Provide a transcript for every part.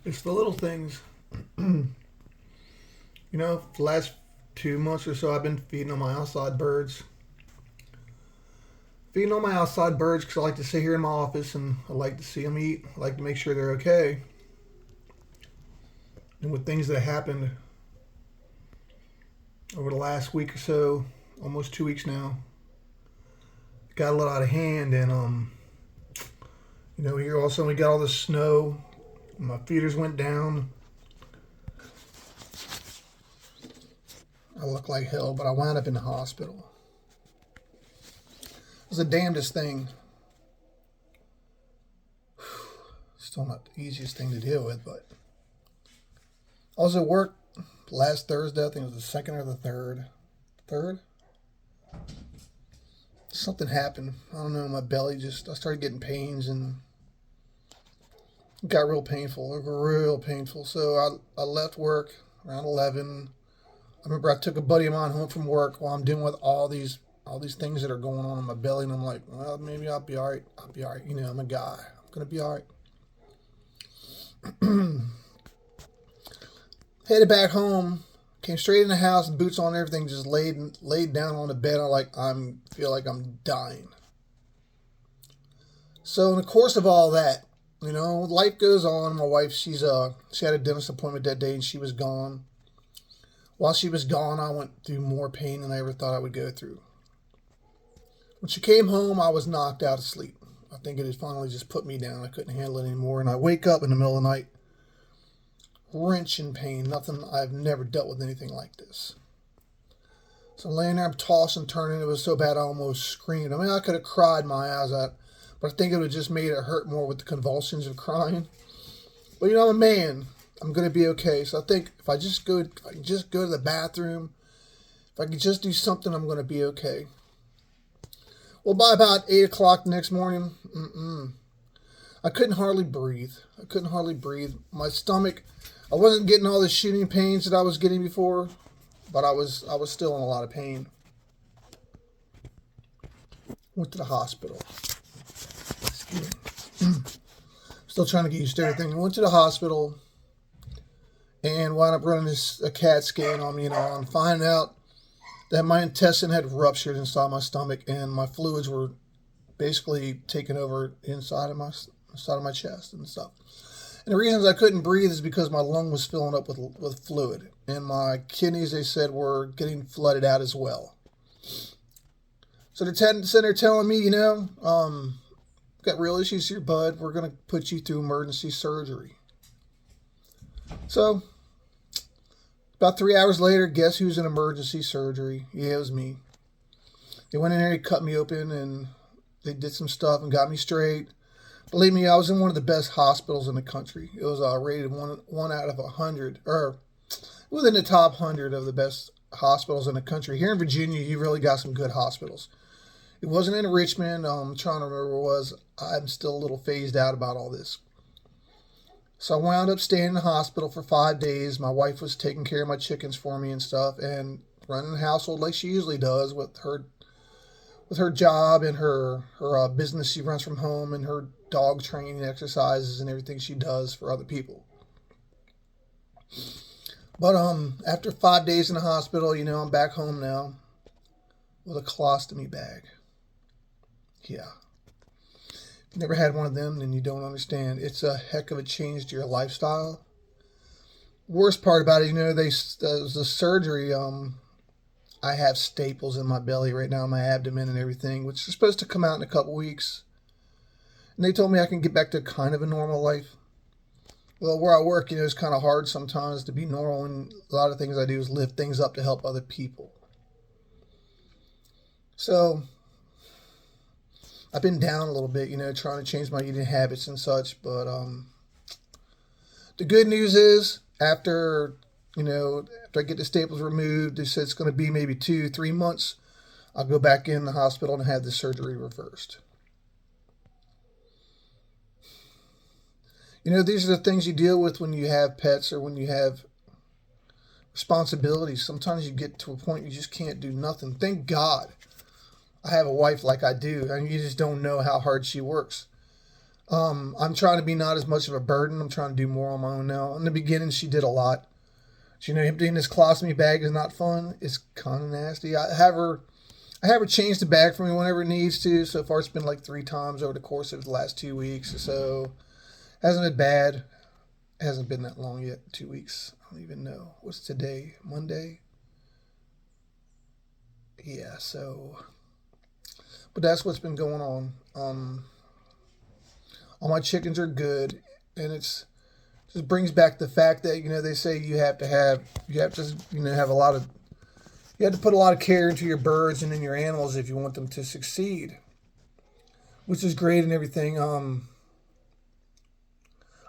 It's the little things. For the last 2 months or so, I've been feeding on my outside birds. Feeding on my outside birds because I like to sit here in my office and I like to see them eat. I like to make sure they're okay. And with things that happened over the last week or so, almost 2 weeks now, it got a little out of hand. And here all of a sudden we got all this snow. My feeders went down. I looked like hell, but I wound up in the hospital. It was the damnedest thing. Still not the easiest thing to deal with, but I was at work last Thursday. I think it was the second or the third. Third? Something happened. I don't know. My belly I started getting pains and it got real painful. Real painful. So I left work around 11. I remember I took a buddy of mine home from work while I'm dealing with all these things that are going on in my belly, and I'm like, well, maybe I'll be all right. I'll be all right. I'm a guy. I'm gonna be all right. Headed back home. Came straight in the house, boots on, everything. Just laid down on the bed. I feel like I'm dying. So in the course of all that, life goes on. My wife, she had a dentist appointment that day, and she was gone. While she was gone, I went through more pain than I ever thought I would go through. When she came home, I was knocked out of sleep. I think it had finally just put me down. I couldn't handle it anymore. And I wake up in the middle of the night, wrenching pain. Nothing, I've never dealt with anything like this. So I'm laying there, I'm tossing, turning. It was so bad I almost screamed. I mean, I could have cried my eyes out, but I think it would have just made it hurt more with the convulsions of crying. But I'm a man. I'm going to be okay. So I think if I just go to the bathroom, if I could just do something, I'm going to be okay. Well, by about 8 o'clock the next morning, I couldn't hardly breathe. My stomach, I wasn't getting all the shooting pains that I was getting before, but I was still in a lot of pain. Went to the hospital. Still trying to get used to everything. Went to the hospital and wound up running a CAT scan on me and find out that my intestine had ruptured inside my stomach and my fluids were basically taking over inside of my chest and stuff. And the reasons I couldn't breathe is because my lung was filling up with fluid, and my kidneys, they said, were getting flooded out as well. So they're telling me, got real issues here, bud. We're going to put you through emergency surgery. So about 3 hours later, guess who's in emergency surgery? Yeah, it was me. They went in there, they cut me open, and they did some stuff and got me straight. Believe me, I was in one of the best hospitals in the country. It was rated one out of 100, or within the top 100 of the best hospitals in the country. Here in Virginia, you really got some good hospitals. It wasn't in Richmond. I'm trying to remember where it was. I'm still a little phased out about all this. So I wound up staying in the hospital for 5 days. My wife was taking care of my chickens for me and stuff, and running the household like she usually does with her job and her business she runs from home, and her dog training exercises and everything she does for other people. But after 5 days in the hospital, I'm back home now with a colostomy bag. Yeah. If you never had one of them, then you don't understand. It's a heck of a change to your lifestyle. Worst part about it, the surgery. I have staples in my belly right now, my abdomen and everything, which are supposed to come out in a couple weeks. And they told me I can get back to kind of a normal life. Well, where I work, it's kind of hard sometimes to be normal, and a lot of things I do is lift things up to help other people. So I've been down a little bit, trying to change my eating habits and such. But the good news is, after I get the staples removed, they said it's going to be maybe 2-3 months. I'll go back in the hospital and have the surgery reversed. These are the things you deal with when you have pets or when you have responsibilities. Sometimes you get to a point you just can't do nothing. Thank God I have a wife like I do. I mean, you just don't know how hard she works. I'm trying to be not as much of a burden. I'm trying to do more on my own now. In the beginning, she did a lot. So, emptying this colostomy bag is not fun. It's kind of nasty. I have her change the bag for me whenever it needs to. So far, it's been like 3 times over the course of the last 2 weeks. So, hasn't been bad. It hasn't been that long yet. 2 weeks. I don't even know. What's today? Monday? Yeah, so. But that's what's been going on. All my chickens are good. And it's just brings back the fact that, they say you have to have a lot of, you have to put a lot of care into your birds and in your animals if you want them to succeed, which is great and everything. I'm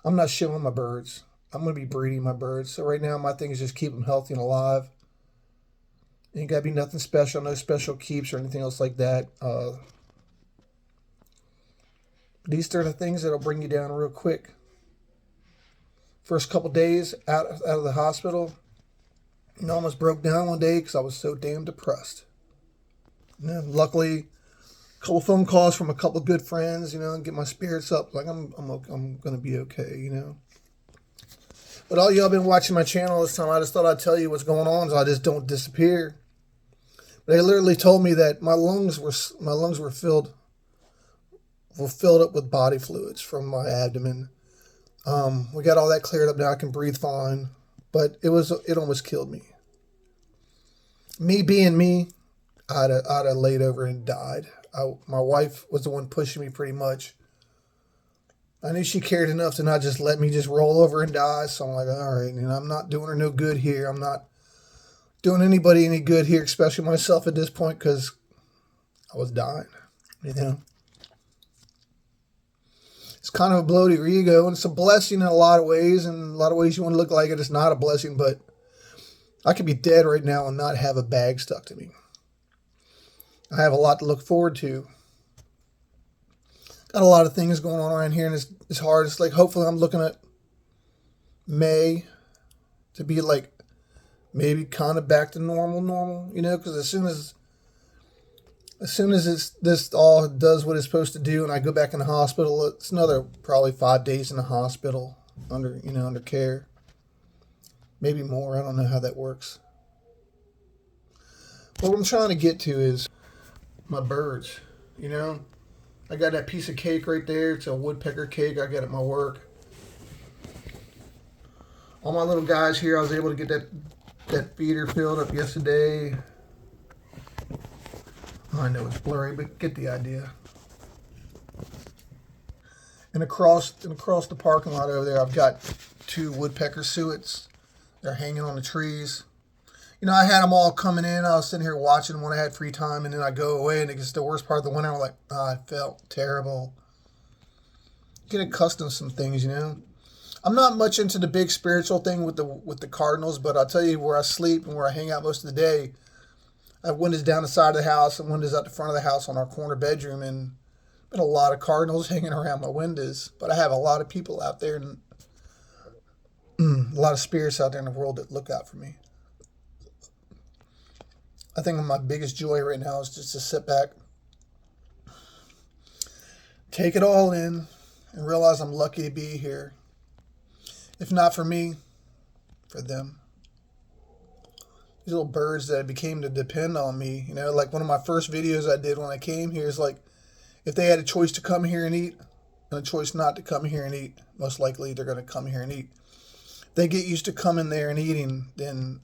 not shilling my birds. I'm going to be breeding my birds. So right now my thing is just keep them healthy and alive. Ain't got to be nothing special, no special keeps or anything else like that. These are the things that'll bring you down real quick. First couple days out of the hospital, almost broke down one day because I was so damn depressed. Luckily, a couple phone calls from a couple good friends, and get my spirits up. Like I'm gonna be okay, But all y'all been watching my channel this time. I just thought I'd tell you what's going on, so I just don't disappear. They literally told me that my lungs were filled up with body fluids from my abdomen. We got all that cleared up now. I can breathe fine, but it almost killed me. Me being me, I'd have laid over and died. My wife was the one pushing me pretty much. I knew she cared enough to not just let me just roll over and die. So I'm like, all right, I'm not doing her no good here. I'm not doing anybody any good here, especially myself at this point, because I was dying, It's kind of a blow to your ego, and it's a blessing in a lot of ways. And in a lot of ways you want to look like it. It's not a blessing, but I could be dead right now and not have a bag stuck to me. I have a lot to look forward to. Got a lot of things going on around here, and it's hard. It's like hopefully I'm looking at May to be like maybe kind of back to normal, because as soon as this all does what it's supposed to do and I go back in the hospital, it's another probably 5 days in the hospital under care. Maybe more. I don't know how that works. But what I'm trying to get to is my birds, I got that piece of cake right there. It's a woodpecker cake I got at my work. All my little guys here, I was able to get that feeder filled up yesterday. I know it's blurry, but get the idea. And across the parking lot over there, I've got 2 woodpecker suets. They're hanging on the trees. I had them all coming in. I was sitting here watching when I had free time, and then I go away, and it gets the worst part of the winter. I'm like, I felt terrible. Get accustomed to some things, I'm not much into the big spiritual thing with the cardinals, but I'll tell you where I sleep and where I hang out most of the day. I have windows down the side of the house and windows out the front of the house on our corner bedroom, and been a lot of cardinals hanging around my windows. But I have a lot of people out there and a lot of spirits out there in the world that look out for me. I think my biggest joy right now is just to sit back, take it all in, and realize I'm lucky to be here. If not for me, for them. These little birds that became to depend on me. Like one of my first videos I did when I came here is like, if they had a choice to come here and eat and a choice not to come here and eat, most likely they're going to come here and eat. If they get used to coming there and eating, then,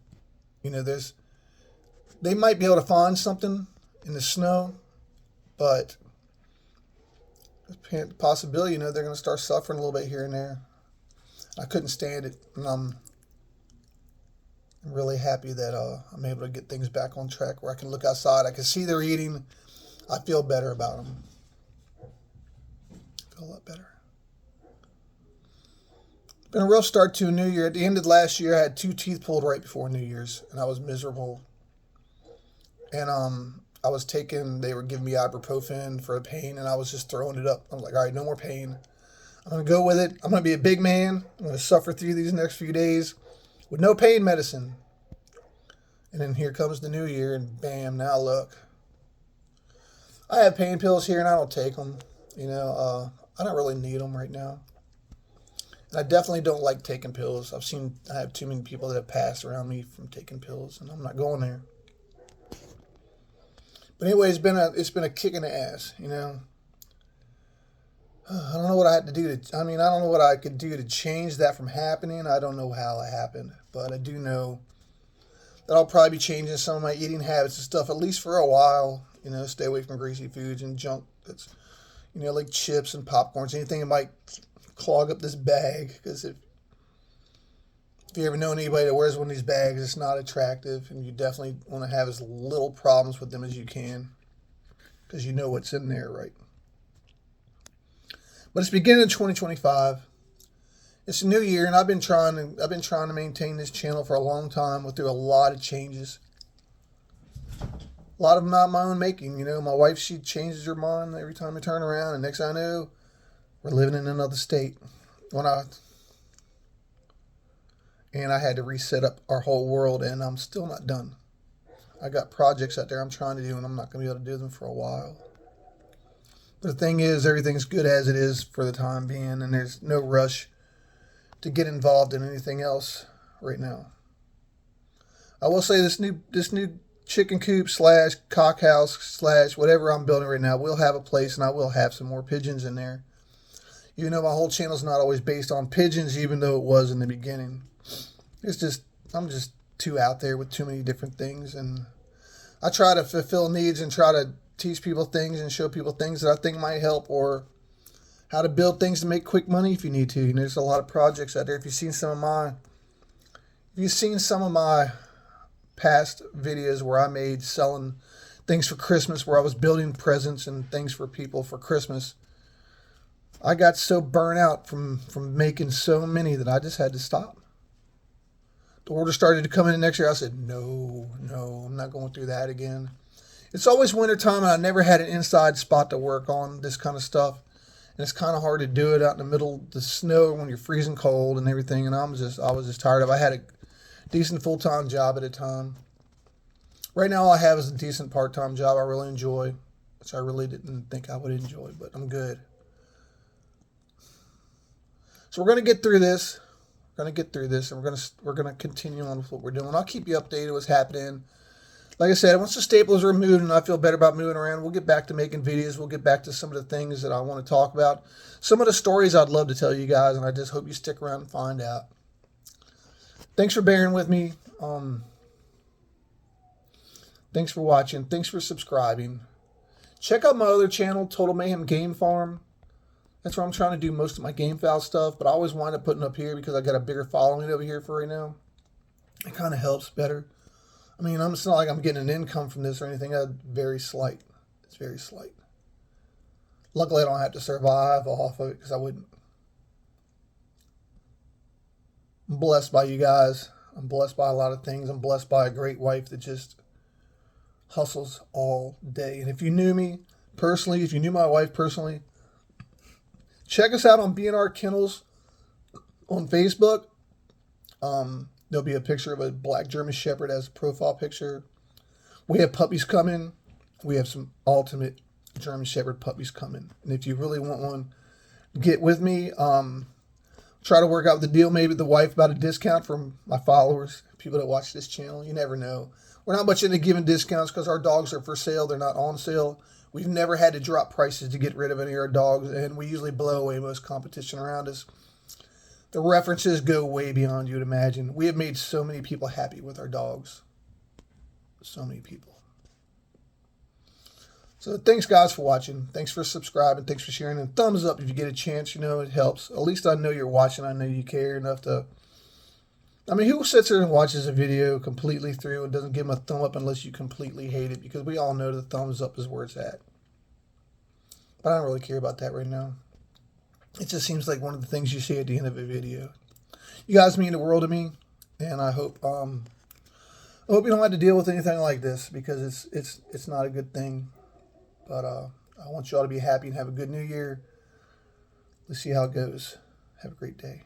they might be able to find something in the snow, but the possibility, they're going to start suffering a little bit here and there. I couldn't stand it, and I'm really happy that I'm able to get things back on track where I can look outside. I can see they're eating. I feel better about them. I feel a lot better. It's been a rough start to a new year. At the end of last year, I had 2 teeth pulled right before New Year's, and I was miserable. And they were giving me ibuprofen for the pain, and I was just throwing it up. I was like, all right, no more pain. I'm going to go with it. I'm going to be a big man. I'm going to suffer through these next few days with no pain medicine. And then here comes the new year, and bam, now look. I have pain pills here, and I don't take them. I don't really need them right now. And I definitely don't like taking pills. I have too many people that have passed around me from taking pills, and I'm not going there. But anyway, it's been a kick in the ass, you know. I don't know what I had to do I don't know what I could do to change that from happening. I don't know how it happened, but I do know that I'll probably be changing some of my eating habits and stuff, at least for a while. You know, stay away from greasy foods and junk that's, you know, like chips and popcorns, anything that might clog up this bag. Because if you ever know anybody that wears one of these bags, it's not attractive, and you definitely want to have as little problems with them as you can, because you know what's in there, right? But it's beginning of 2025. It's a new year, and I've been trying to maintain this channel for a long time. Went through a lot of changes. A lot of them not my own making. You know, my wife, she changes her mind every time I turn around, and next thing I know, we're living in another state. And I had to reset up our whole world, and I'm still not done. I got projects out there I'm trying to do, and I'm not going to be able to do them for a while. But the thing is, everything's good as it is for the time being, and there's no rush to get involved in anything else right now. I will say this new chicken coop / cock house / whatever I'm building right now will have a place, and I will have some more pigeons in there. Even though my whole channel's not always based on pigeons, even though it was in the beginning. I'm just too out there with too many different things, and I try to fulfill needs and try to teach people things and show people things that I think might help, or how to build things to make quick money if you need to. You know, there's a lot of projects out there. If you've seen some of my past videos where I made selling things for Christmas, where I was building presents and things for people for Christmas, I got so burnt out from making so many that I just had to stop. The order started to come in next year. I said, no, I'm not going through that again. It's always wintertime, and I never had an inside spot to work on this kind of stuff. And it's kind of hard to do it out in the middle of the snow when you're freezing cold and everything. And I was just tired of it. I had a decent full-time job at a time. Right now, all I have is a decent part-time job I really enjoy, which I really didn't think I would enjoy, but I'm good. So we're going to get through this. And we're gonna continue on with what we're doing. I'll keep you updated what's happening. Like I said, once the staples are removed and I feel better about moving around, we'll get back to making videos. We'll get back to some of the things that I want to talk about. Some of the stories I'd love to tell you guys, and I just hope you stick around and find out. Thanks for bearing with me. Thanks for watching. Thanks for subscribing. Check out my other channel, Total Mayhem Game Farm. That's where I'm trying to do most of my game foul stuff, but I always wind up putting up here because I got a bigger following over here for right now. It kind of helps better. I mean, it's not like I'm getting an income from this or anything. Very slight. It's very slight. Luckily, I don't have to survive off of it because I wouldn't. I'm blessed by you guys. I'm blessed by a lot of things. I'm blessed by a great wife that just hustles all day. And if you knew me personally, if you knew my wife personally, check us out on B&R Kennels on Facebook. There'll be a picture of a black German Shepherd as a profile picture. We have puppies coming. We have some ultimate German Shepherd puppies coming. And if you really want one, get with me. Try to work out the deal, maybe the wife, about a discount from my followers, people that watch this channel. You never know. We're not much into giving discounts because our dogs are for sale. They're not on sale. We've never had to drop prices to get rid of any of our dogs, and we usually blow away most competition around us. The references go way beyond you would imagine. We have made so many people happy with our dogs. So many people. So thanks, guys, for watching. Thanks for subscribing. Thanks for sharing. And thumbs up if you get a chance. You know, it helps. At least I know you're watching. I know you care enough to... I mean, who sits there and watches a video completely through and doesn't give them a thumb up unless you completely hate it? Because we all know the thumbs up is where it's at. But I don't really care about that right now. It just seems like one of the things you say at the end of a video. You guys mean the world to me, and I hope you don't have to deal with anything like this, because it's not a good thing. But I want you all to be happy and have a good new year. Let's see how it goes. Have a great day.